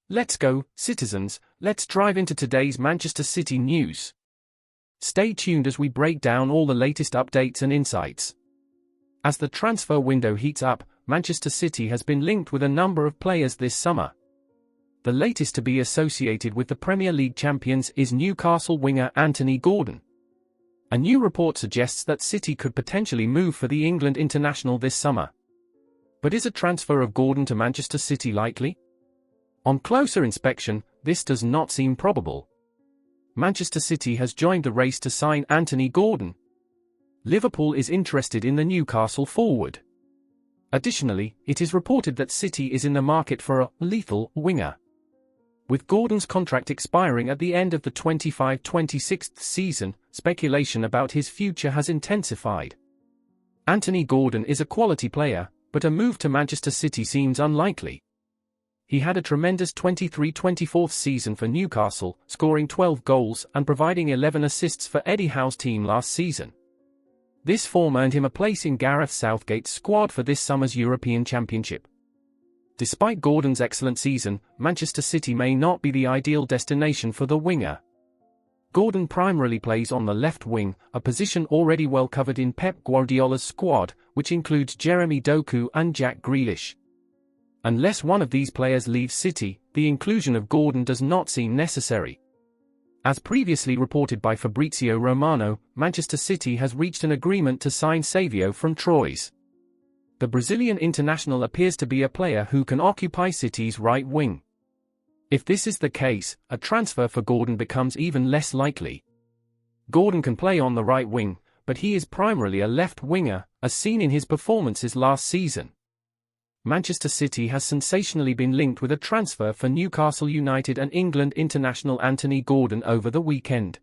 Let's go, citizens, let's dive into today's Manchester City news. Stay tuned as we break down all the latest updates and insights. As the transfer window heats up, Manchester City has been linked with a number of players this summer. The latest to be associated with the Premier League champions is Newcastle winger Anthony Gordon. A new report suggests that City could potentially move for the England international this summer. But is a transfer of Gordon to Manchester City likely? On closer inspection, this does not seem probable. Manchester City has joined the race to sign Anthony Gordon. Liverpool is interested in the Newcastle forward. Additionally, it is reported that City is in the market for a lethal winger. With Gordon's contract expiring at the end of the 25-26 season, speculation about his future has intensified. Anthony Gordon is a quality player, but a move to Manchester City seems unlikely. He had a tremendous 23-24 season for Newcastle, scoring 12 goals and providing 11 assists for Eddie Howe's team last season. This form earned him a place in Gareth Southgate's squad for this summer's European Championship. Despite Gordon's excellent season, Manchester City may not be the ideal destination for the winger. Gordon primarily plays on the left wing, a position already well covered in Pep Guardiola's squad, which includes Jeremy Doku and Jack Grealish. Unless one of these players leaves City, the inclusion of Gordon does not seem necessary. As previously reported by Fabrizio Romano, Manchester City has reached an agreement to sign Savio from Troyes. The Brazilian international appears to be a player who can occupy City's right wing. If this is the case, a transfer for Gordon becomes even less likely. Gordon can play on the right wing, but he is primarily a left winger, as seen in his performances last season. Manchester City has sensationally been linked with a transfer for Newcastle United and England international Anthony Gordon over the weekend.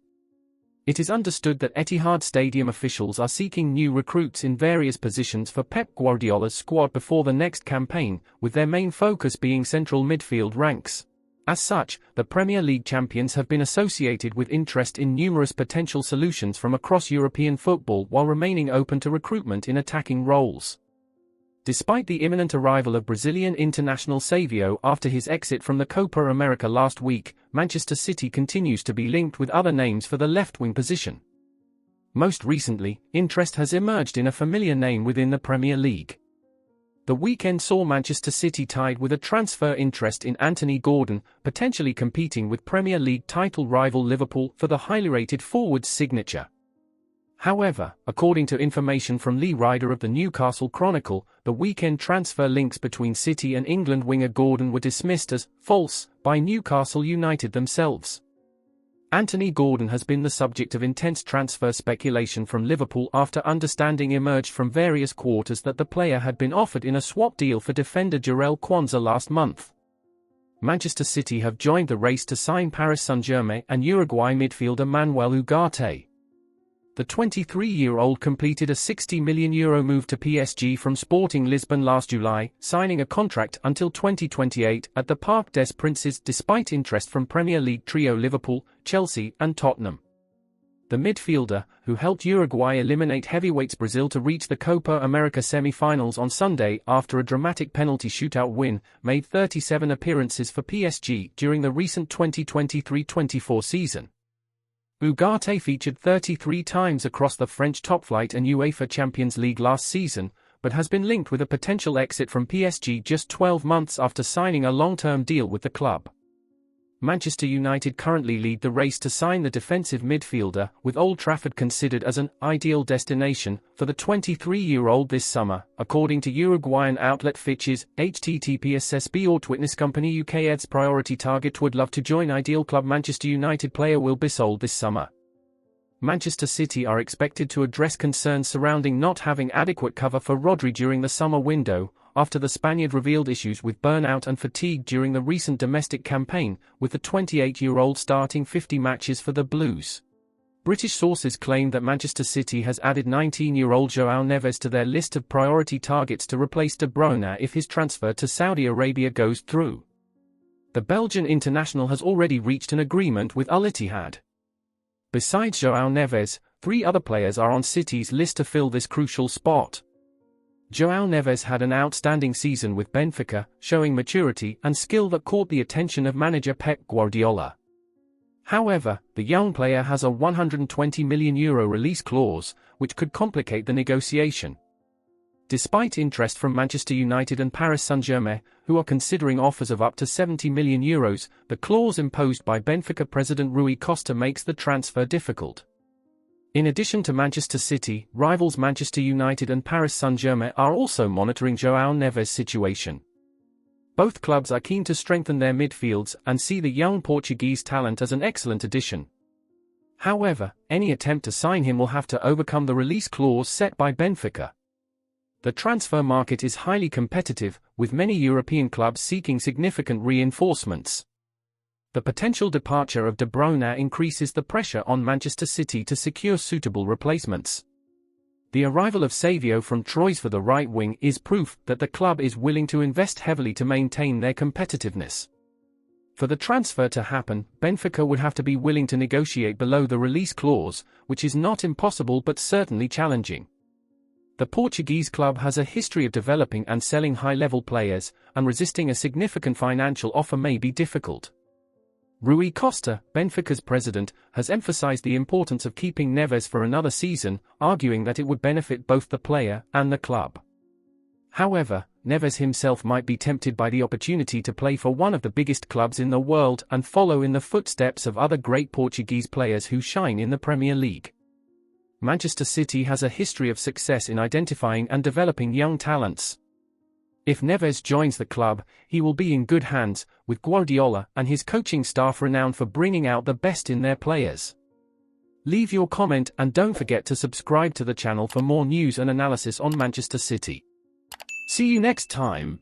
It is understood that Etihad Stadium officials are seeking new recruits in various positions for Pep Guardiola's squad before the next campaign, with their main focus being central midfield ranks. As such, the Premier League champions have been associated with interest in numerous potential solutions from across European football while remaining open to recruitment in attacking roles. Despite the imminent arrival of Brazilian international Savio after his exit from the Copa America last week, Manchester City continues to be linked with other names for the left-wing position. Most recently, interest has emerged in a familiar name within the Premier League. The weekend saw Manchester City tied with a transfer interest in Anthony Gordon, potentially competing with Premier League title rival Liverpool for the highly rated forward's signature. However, according to information from Lee Ryder of the Newcastle Chronicle, the weekend transfer links between City and England winger Gordon were dismissed as false by Newcastle United themselves. Anthony Gordon has been the subject of intense transfer speculation from Liverpool after understanding emerged from various quarters that the player had been offered in a swap deal for defender Jarell Quansah last month. Manchester City have joined the race to sign Paris Saint-Germain and Uruguay midfielder Manuel Ugarte. The 23-year-old completed a €60 million move to PSG from Sporting Lisbon last July, signing a contract until 2028 at the Parc des Princes despite interest from Premier League trio Liverpool, Chelsea and Tottenham. The midfielder, who helped Uruguay eliminate heavyweights Brazil to reach the Copa America semi-finals on Sunday after a dramatic penalty shootout win, made 37 appearances for PSG during the recent 2023-24 season. Ugarte featured 33 times across the French top flight and UEFA Champions League last season, but has been linked with a potential exit from PSG just 12 months after signing a long-term deal with the club. Manchester United currently lead the race to sign the defensive midfielder, with Old Trafford considered as an ideal destination for the 23-year-old this summer, according to Uruguayan outlet Fitch's https Witness Company UK's priority target would love to join ideal club. Manchester United player will be sold this summer. Manchester City are expected to address concerns surrounding not having adequate cover for Rodri during the summer window, after the Spaniard revealed issues with burnout and fatigue during the recent domestic campaign, with the 28-year-old starting 50 matches for the Blues. British sources claim that Manchester City has added 19-year-old João Neves to their list of priority targets to replace De Bruyne if his transfer to Saudi Arabia goes through. The Belgian international has already reached an agreement with Al Ittihad. Besides João Neves, 3 other players are on City's list to fill this crucial spot. João Neves had an outstanding season with Benfica, showing maturity and skill that caught the attention of manager Pep Guardiola. However, the young player has a €120 million release clause, which could complicate the negotiation. Despite interest from Manchester United and Paris Saint-Germain, who are considering offers of up to €70 million, the clause imposed by Benfica president Rui Costa makes the transfer difficult. In addition to Manchester City, rivals Manchester United and Paris Saint-Germain are also monitoring João Neves' situation. Both clubs are keen to strengthen their midfields and see the young Portuguese talent as an excellent addition. However, any attempt to sign him will have to overcome the release clause set by Benfica. The transfer market is highly competitive, with many European clubs seeking significant reinforcements. The potential departure of De Bruyne increases the pressure on Manchester City to secure suitable replacements. The arrival of Savio from Troyes for the right wing is proof that the club is willing to invest heavily to maintain their competitiveness. For the transfer to happen, Benfica would have to be willing to negotiate below the release clause, which is not impossible but certainly challenging. The Portuguese club has a history of developing and selling high-level players, and resisting a significant financial offer may be difficult. Rui Costa, Benfica's president, has emphasized the importance of keeping Neves for another season, arguing that it would benefit both the player and the club. However, Neves himself might be tempted by the opportunity to play for one of the biggest clubs in the world and follow in the footsteps of other great Portuguese players who shine in the Premier League. Manchester City has a history of success in identifying and developing young talents. If Neves joins the club, he will be in good hands, with Guardiola and his coaching staff renowned for bringing out the best in their players. Leave your comment and don't forget to subscribe to the channel for more news and analysis on Manchester City. See you next time.